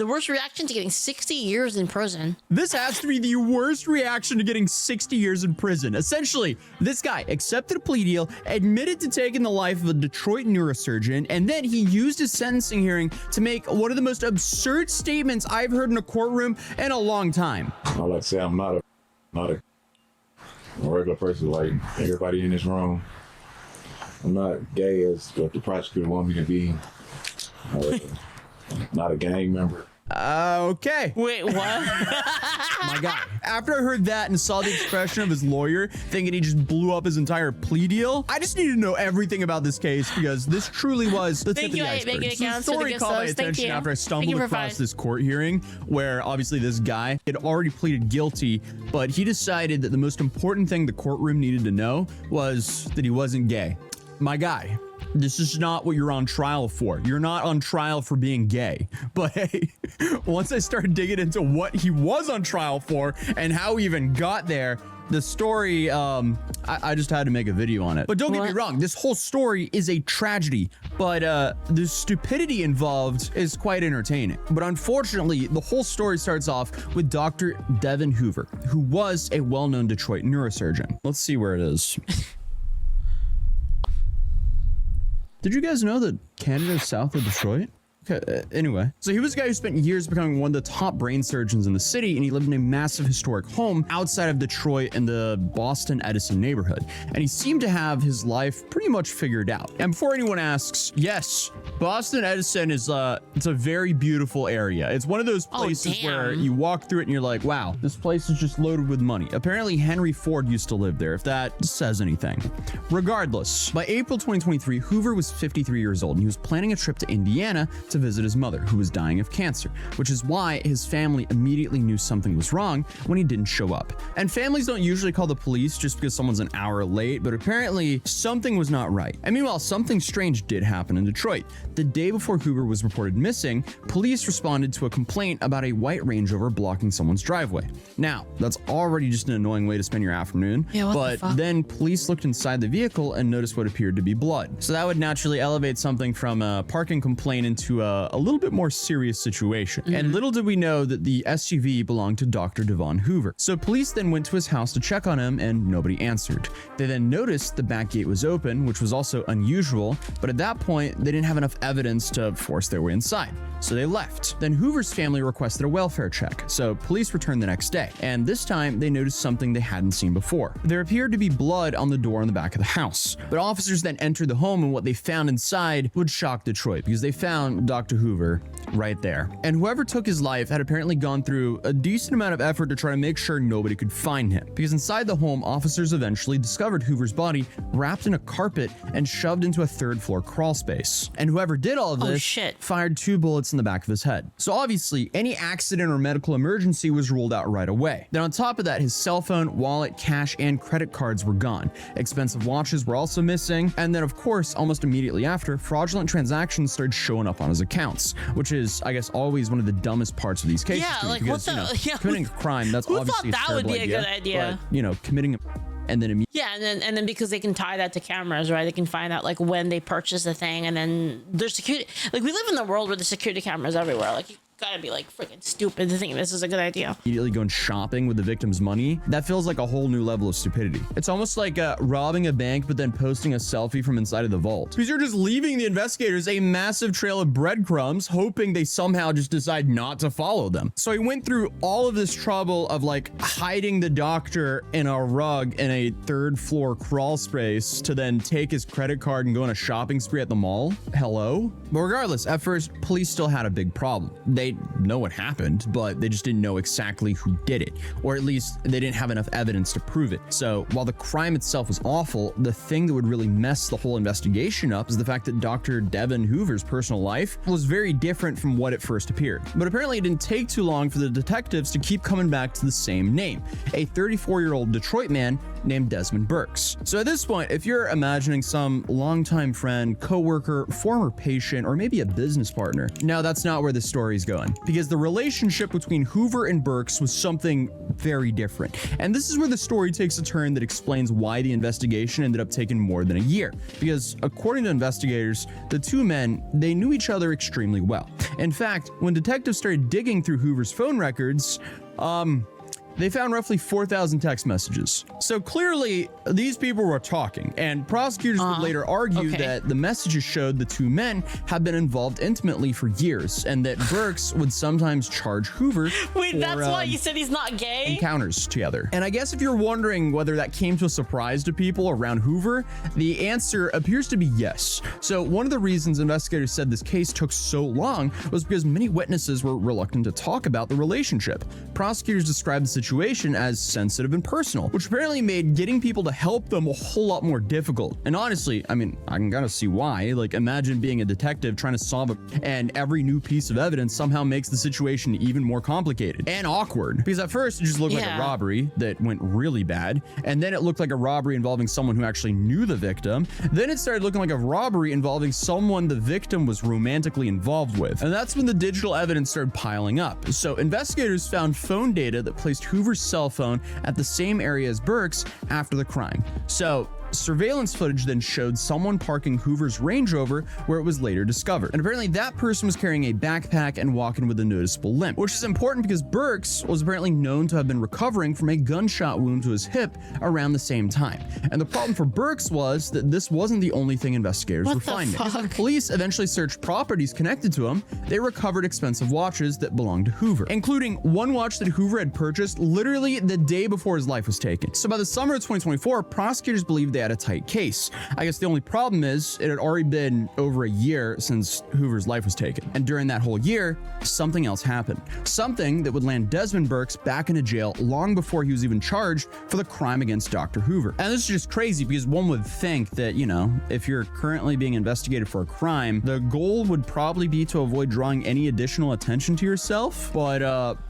The worst reaction to getting 60 years in prison. This has to be the worst reaction to getting 60 years in prison. Essentially, this guy accepted a plea deal, admitted to taking the life of a Detroit neurosurgeon, and then he used his sentencing hearing to make one of the most absurd statements I've heard in a courtroom in a long time. I like to say I'm not a regular person like everybody in this room. I'm not gay as what the prosecutor want me to be. Not a gang member. Okay. Wait, what? My God. After I heard that and saw the expression of his lawyer thinking he just blew up his entire plea deal, I just needed to know everything about this case because this truly was the tip of the iceberg. So the story caught my attention after I stumbled across this court hearing where obviously this guy had already pleaded guilty, but he decided that the most important thing the courtroom needed to know was that he wasn't gay. My guy. This is not what you're on trial for. You're not on trial for being gay. But hey, once I started digging into what he was on trial for and how he even got there, the story, I just had to make a video on it. But don't get me wrong, this whole story is a tragedy, but the stupidity involved is quite entertaining. But unfortunately, the whole story starts off with Dr. Devin Hoover, who was a well-known Detroit neurosurgeon. Let's see where it is. Did you guys know that Canada is south of Detroit? Okay, anyway, so he was a guy who spent years becoming one of the top brain surgeons in the city, and he lived in a massive historic home outside of Detroit in the Boston Edison neighborhood. And he seemed to have his life pretty much figured out. And before anyone asks, yes, Boston Edison is it's a very beautiful area. It's one of those places where you walk through it and you're like, wow, this place is just loaded with money. Apparently Henry Ford used to live there, if that says anything. Regardless, by April 2023, Hoover was 53 years old and he was planning a trip to Indiana to visit his mother, who was dying of cancer, which is why his family immediately knew something was wrong when he didn't show up. And families don't usually call the police just because someone's an hour late, but apparently something was not right. And meanwhile, something strange did happen in Detroit. The day before Hoover was reported missing, police responded to a complaint about a white Range Rover blocking someone's driveway. Now, that's already just an annoying way to spend your afternoon, but then police looked inside the vehicle and noticed what appeared to be blood. So that would naturally elevate something from a parking complaint into a little bit more serious situation. And little did we know that the SUV belonged to Dr. Devon Hoover. So police then went to his house to check on him and nobody answered. They then noticed the back gate was open, which was also unusual, but at that point, they didn't have enough evidence to force their way inside. So they left. Then Hoover's family requested a welfare check. So police returned the next day. And this time they noticed something they hadn't seen before. There appeared to be blood on the door on the back of the house. But officers then entered the home and what they found inside would shock Detroit because they found Dr. Hoover right there. And whoever took his life had apparently gone through a decent amount of effort to try to make sure nobody could find him. Because inside the home, officers eventually discovered Hoover's body wrapped in a carpet and shoved into a third-floor crawl space. And whoever did all of this fired 2 bullets in the back of his head. So obviously, any accident or medical emergency was ruled out right away. Then on top of that, his cell phone, wallet, cash, and credit cards were gone. Expensive watches were also missing. And then of course, almost immediately after, fraudulent transactions started showing up on his accounts, which is, I guess, always one of the dumbest parts of these cases. Yeah, like because, what the? Committing a crime, that's obviously that would be a good idea. But, committing and then and then because they can tie that to cameras, right? They can find out like when they purchase the thing, and then there's security. Like we live in the world where the security cameras everywhere. Like you gotta be like freaking stupid to think this is a good idea. Immediately going shopping with the victim's money. That feels like a whole new level of stupidity. It's almost like robbing a bank, but then posting a selfie from inside of the vault. Because you're just leaving the investigators a massive trail of breadcrumbs, hoping they somehow just decide not to follow them. So he went through all of this trouble of like hiding the doctor in a rug in a 3rd floor crawl space to then take his credit card and go on a shopping spree at the mall. Hello? But regardless, at first, police still had a big problem. They know what happened, but they just didn't know exactly who did it, or at least they didn't have enough evidence to prove it. So while the crime itself was awful, the thing that would really mess the whole investigation up is the fact that Dr. Devin Hoover's personal life was very different from what it first appeared. But apparently it didn't take too long for the detectives to keep coming back to the same name, a 34-year-old Detroit man named Desmond Burks. So at this point, if you're imagining some longtime friend, coworker, former patient, or maybe a business partner, no, that's not where the story's going. Because the relationship between Hoover and Burks was something very different. And this is where the story takes a turn that explains why the investigation ended up taking more than a year. Because according to investigators, the two men, they knew each other extremely well. In fact, when detectives started digging through Hoover's phone records, they found roughly 4,000 text messages. So clearly, these people were talking, and prosecutors would later argue that the messages showed the two men had been involved intimately for years, and that Burks would sometimes charge Hoover Wait, for, that's why you said he's not gay? encounters together. And I guess if you're wondering whether that came to a surprise to people around Hoover, the answer appears to be yes. So one of the reasons investigators said this case took so long was because many witnesses were reluctant to talk about the relationship. Prosecutors described the situation as sensitive and personal, which apparently made getting people to help them a whole lot more difficult. And honestly, I mean, I can kind of see why. Like, imagine being a detective trying to solve it, and every new piece of evidence somehow makes the situation even more complicated and awkward. Because at first it just looked like a robbery that went really bad, and then it looked like a robbery involving someone who actually knew the victim. Then it started looking like a robbery involving someone the victim was romantically involved with. And that's when the digital evidence started piling up. So investigators found phone data that placed Hoover's cell phone at the same area as Burke's after the crime. So surveillance footage then showed someone parking Hoover's Range Rover where it was later discovered. And apparently that person was carrying a backpack and walking with a noticeable limp, which is important because Burks was apparently known to have been recovering from a gunshot wound to his hip around the same time. And the problem for Burks was that this wasn't the only thing investigators were finding. Because when police eventually searched properties connected to him, they recovered expensive watches that belonged to Hoover, including one watch that Hoover had purchased literally the day before his life was taken. So by the summer of 2024, prosecutors believed they had a tight case. I guess the only problem is it had already been over a year since Hoover's life was taken. And during that whole year, something else happened. Something that would land Desmond Burks back into jail long before he was even charged for the crime against Dr. Hoover. And this is just crazy because one would think that, you know, if you're currently being investigated for a crime, the goal would probably be to avoid drawing any additional attention to yourself. But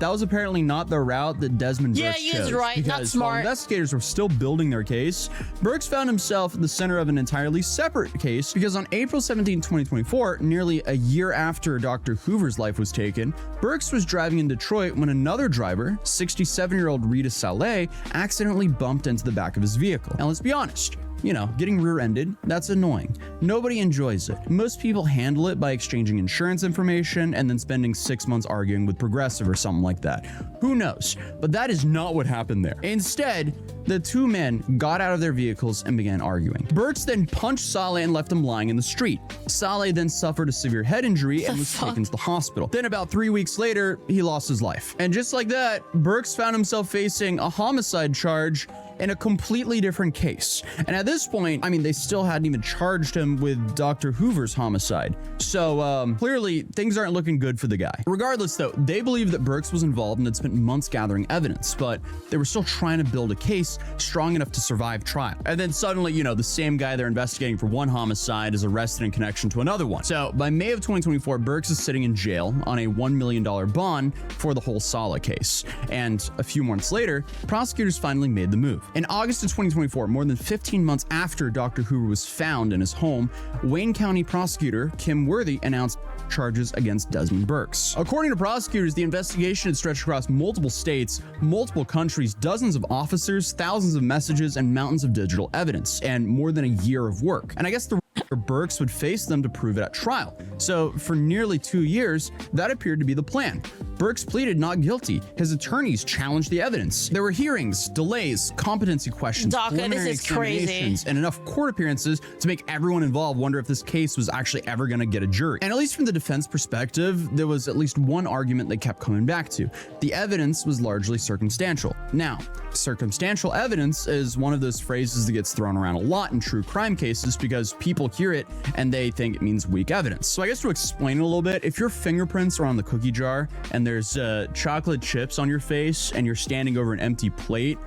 that was apparently not the route that Desmond Burks chose. Yeah, he is right. Not smart. While investigators were still building their case, Burks found himself at the center of an entirely separate case because on April 17, 2024, nearly a year after Dr. Hoover's life was taken, Burks was driving in Detroit when another driver, 67-year-old Rita Saleh, accidentally bumped into the back of his vehicle. And let's be honest, you know, getting rear-ended, that's annoying. Nobody enjoys it. Most people handle it by exchanging insurance information and then spending 6 months arguing with Progressive or something like that. Who knows? But that is not what happened there. Instead, the two men got out of their vehicles and began arguing. Burks then punched Saleh and left him lying in the street. Saleh then suffered a severe head injury and was taken to the hospital. Then about 3 weeks later, he lost his life. And just like that, Burks found himself facing a homicide charge in a completely different case. And at this point, I mean, they still hadn't even charged him with Dr. Hoover's homicide. So clearly things aren't looking good for the guy. Regardless though, they believe that Burks was involved and had spent months gathering evidence, but they were still trying to build a case strong enough to survive trial. And then suddenly, you know, the same guy they're investigating for one homicide is arrested in connection to another one. So by May of 2024, Burks is sitting in jail on a $1 million bond for the whole Saleh case. And a few months later, prosecutors finally made the move. In August of 2024, more than 15 months after Dr. Hoover was found in his home, Wayne County prosecutor Kim Worthy announced charges against Desmond Burks. According to prosecutors, the investigation had stretched across multiple states, multiple countries, dozens of officers, thousands of messages, and mountains of digital evidence, and more than a year of work. And I guess the Burks would face them to prove it at trial. So for nearly 2 years, that appeared to be the plan. Burks pleaded not guilty. His attorneys challenged the evidence. There were hearings, delays, competency questions, preliminary examinations, and enough court appearances to make everyone involved wonder if this case was actually ever going to get a jury. And at least from the defense perspective, there was at least one argument they kept coming back to. The evidence was largely circumstantial. Now, circumstantial evidence is one of those phrases that gets thrown around a lot in true crime cases because people hear it and they think it means weak evidence. So I guess to explain it a little bit, if your fingerprints are on the cookie jar and there's chocolate chips on your face and you're standing over an empty plate,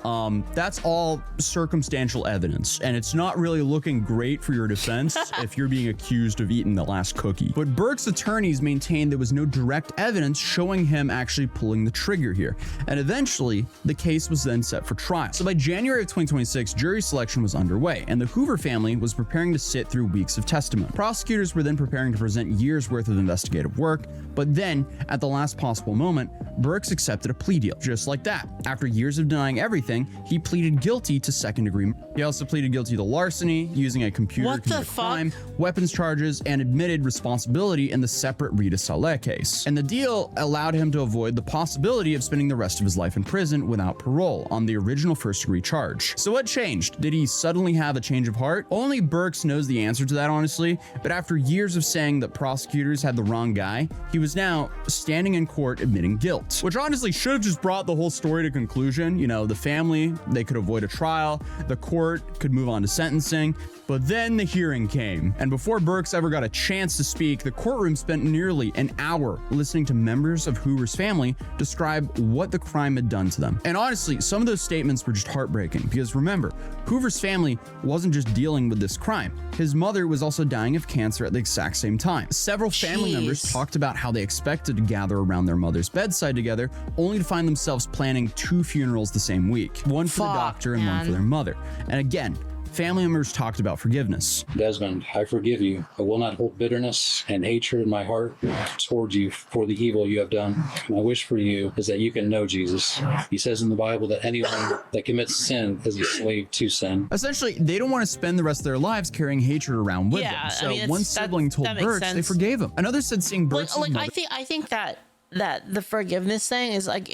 that's all circumstantial evidence. And it's not really looking great for your defense if you're being accused of eating the last cookie. But Burks' attorneys maintained there was no direct evidence showing him actually pulling the trigger here. And eventually, the case was then set for trial. So by January of 2026, jury selection was underway, and the Hoover family was preparing to sit through weeks of testimony. Prosecutors were then preparing to present years worth of investigative work, but then, at the last possible teachable moment, Burks accepted a plea deal. Just like that. After years of denying everything, he pleaded guilty to second-degree murder. He also pleaded guilty to larceny, using a computer to commit a crime, weapons charges, and admitted responsibility in the separate Rita Saleh case. And the deal allowed him to avoid the possibility of spending the rest of his life in prison without parole on the original first-degree charge. So what changed? Did he suddenly have a change of heart? Only Burks knows the answer to that, honestly, but after years of saying that prosecutors had the wrong guy, he was now standing in court admitting guilt, which honestly should have just brought the whole story to conclusion. You know, the family, they could avoid a trial, the court could move on to sentencing, but then the hearing came, and before Burks ever got a chance to speak, the courtroom spent nearly an hour listening to members of Hoover's family describe what the crime had done to them. And honestly, some of those statements were just heartbreaking, because remember, Hoover's family wasn't just dealing with this crime. His mother was also dying of cancer at the exact same time. Several family members talked about how they expected to gather around their mother's bedside together, only to find themselves planning 2 funerals the same week, one for the doctor and one for their mother. And again, family members talked about forgiveness. Desmond, I forgive you. I will not hold bitterness and hatred in my heart towards you for the evil you have done. My wish for you is that you can know Jesus. He says in the Bible that anyone that commits sin is a slave to sin. Essentially, they don't want to spend the rest of their lives carrying hatred around with them. So one sibling told Burks they forgave him. Another said seeing Burks' mother. I think that the forgiveness thing is like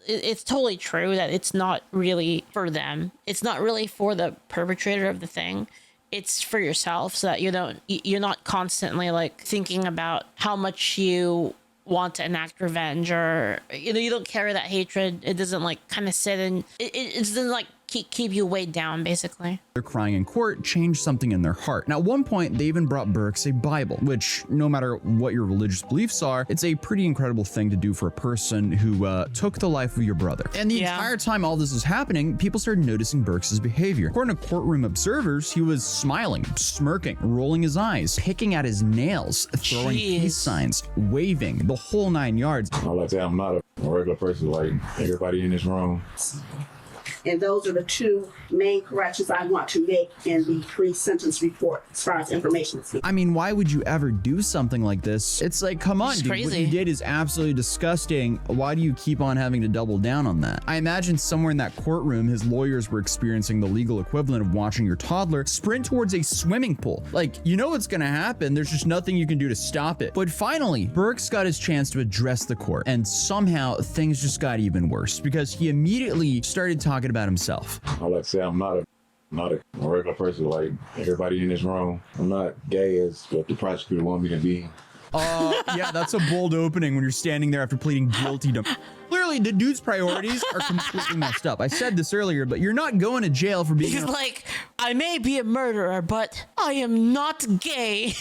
it's totally true that it's not really for them. It's not really for the perpetrator of the thing. It's for yourself, so that you're not constantly like thinking about how much you want to enact revenge, or you don't carry that hatred. It doesn't like kind of sit in it doesn't like keep you weighed down, basically. Their crying in court changed something in their heart. Now, at one point, they even brought Burks a Bible, which, no matter what your religious beliefs are, it's a pretty incredible thing to do for a person who took the life of your brother. And the entire time all this was happening, people started noticing Burks' behavior. According to courtroom observers, he was smiling, smirking, rolling his eyes, picking at his nails, throwing peace signs, waving, the whole 9 yards. I like to say I'm not a regular person like everybody in this room. And those are the 2 main corrections I want to make in the pre-sentence report as far as information is. I mean, why would you ever do something like this? It's like, come on, dude. What you did is absolutely disgusting. Why do you keep on having to double down on that? I imagine somewhere in that courtroom, his lawyers were experiencing the legal equivalent of watching your toddler sprint towards a swimming pool. Like, you know what's gonna happen. There's just nothing you can do to stop it. But finally, Burks got his chance to address the court, and somehow things just got even worse, because he immediately started talking about himself. I like to say I'm not a regular person like everybody in this room. I'm not gay as what the prosecutor want me to be. Yeah, that's a bold opening when you're standing there after pleading guilty to... Clearly, the dude's priorities are completely messed up. I said this earlier, but you're not going to jail for being... He's like, I may be a murderer, but I am not gay.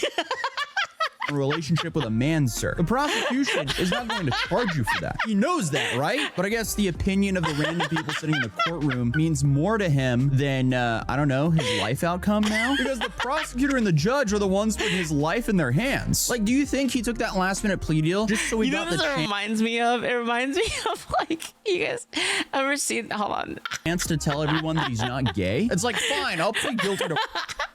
A relationship with a man, sir. The prosecution is not going to charge you for that. He knows that, right? But I guess the opinion of the random people sitting in the courtroom means more to him than, I don't know, his life outcome now? Because the prosecutor and the judge are the ones with his life in their hands. Like, do you think he took that last-minute plea deal just so he got the chance? Reminds me of? It reminds me of, like, you guys ever seen, hold on. Chance to tell everyone that he's not gay? It's like, fine, I'll plead guilty to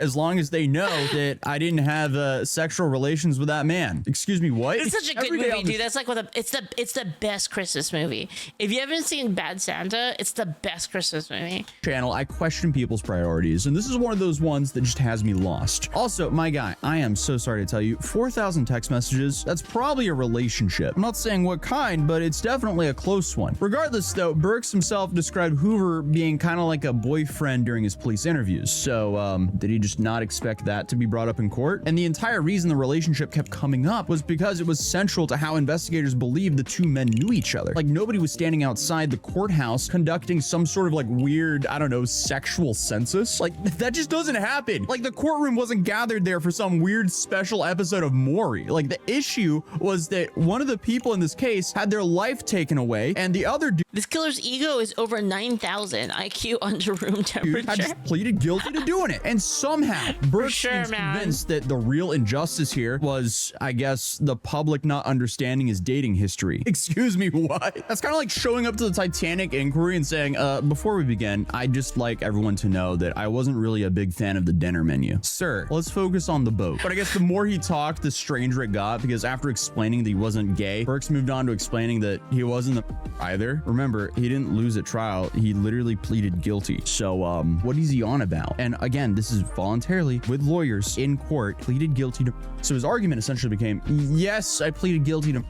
as long as they know that I didn't have sexual relations with that man. Excuse me, what? It's such a good movie, dude. That's like it's the best Christmas movie. If you haven't seen Bad Santa, it's the best Christmas movie. Channel, I question people's priorities, and this is one of those ones that just has me lost. Also, my guy, I am so sorry to tell you, 4,000 text messages, that's probably a relationship. I'm not saying what kind, but it's definitely a close one. Regardless, though, Burks himself described Hoover being kind of like a boyfriend during his police interviews. So, did he just not expect that to be brought up in court? And the entire reason the relationship kept coming up was because it was central to how investigators believed the 2 men knew each other. Like, nobody was standing outside the courthouse conducting some sort of like weird, I don't know, sexual census. Like, that just doesn't happen. Like, the courtroom wasn't gathered there for some weird special episode of Maury. Like, the issue was that one of the people in this case had their life taken away, and the other dude... This killer's ego is over 9,000 IQ under room temperature. Had just pleaded guilty to doing it. And somehow, Burks seems convinced that the real injustice here was was, I guess, the public not understanding his dating history. Excuse me, what? That's kind of like showing up to the Titanic inquiry and saying, before we begin, I'd just like everyone to know that I wasn't really a big fan of the dinner menu. Sir, let's focus on the boat. But I guess the more he talked, the stranger it got, because after explaining that he wasn't gay, Burks moved on to explaining that he wasn't either. Remember, he didn't lose at trial. He literally pleaded guilty. So, what is he on about? And again, this is voluntarily with lawyers in court, pleaded guilty to. So his argument essentially became, yes, I pleaded guilty to,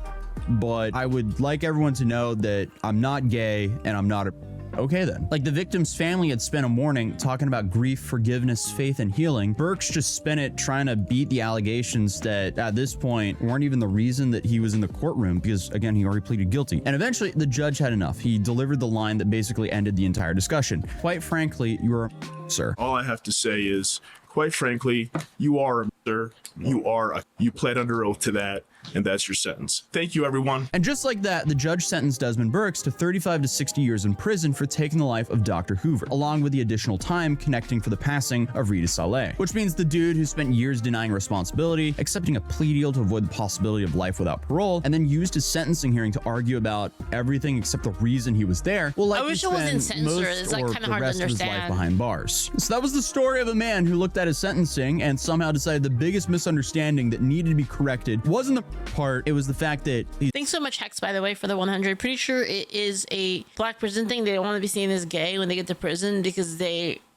but I would like everyone to know that I'm not gay and I'm not a. Okay then. Like the victim's family had spent a morning talking about grief, forgiveness, faith, and healing. Burks just spent it trying to beat the allegations that at this point weren't even the reason that he was in the courtroom, because again, he already pleaded guilty. And eventually the judge had enough. He delivered the line that basically ended the entire discussion. Quite frankly, you're a sir. All I have to say is, quite frankly, you are a sir. You pled under oath to that, and that's your sentence. Thank you, everyone. And just like that, the judge sentenced Desmond Burks to 35 to 60 years in prison for taking the life of Dr. Hoover, along with the additional time connecting for the passing of Rita Saleh. Which means the dude who spent years denying responsibility, accepting a plea deal to avoid the possibility of life without parole, and then used his sentencing hearing to argue about everything except the reason he was there, will likely wish it was in spend censor. most It's, like, or kinda the hard to rest of his life understand. behind bars. So that was the story of a man who looked at his sentencing and somehow decided the biggest misunderstanding that needed to be corrected wasn't the part, it was the fact that he. Thanks so much, Hex, by the way, for the 100. Pretty sure it is a black prison thing. They don't want to be seen as gay when they get to prison because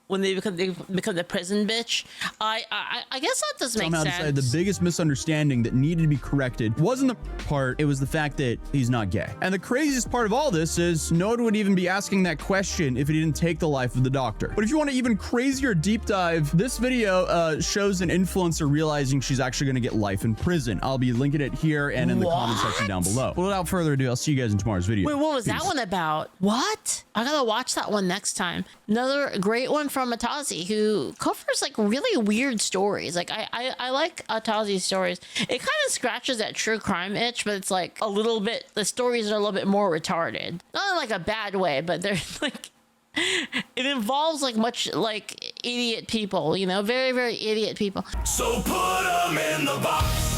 when they become the prison bitch. I guess that does make somehow sense. decided the biggest misunderstanding that needed to be corrected wasn't the part, it was the fact that he's not gay. And the craziest part of all this is no one would even be asking that question if he didn't take the life of the doctor. But if you want an even crazier deep dive, this video shows an influencer realizing she's actually going to get life in prison. I'll be linking it here and in the comment section down below. But without further ado, I'll see you guys in tomorrow's video. Wait, what was Peace. that one about? What? I gotta watch that one next time. Another great one from Atozy, who covers like really weird stories. Like I like Atozy's stories. It kind of scratches that true crime itch, but it's like a little bit, the stories are a little bit more retarded. Not in like a bad way, but they're like, it involves like much like idiot people, you know, very, very idiot people. So put them in the box.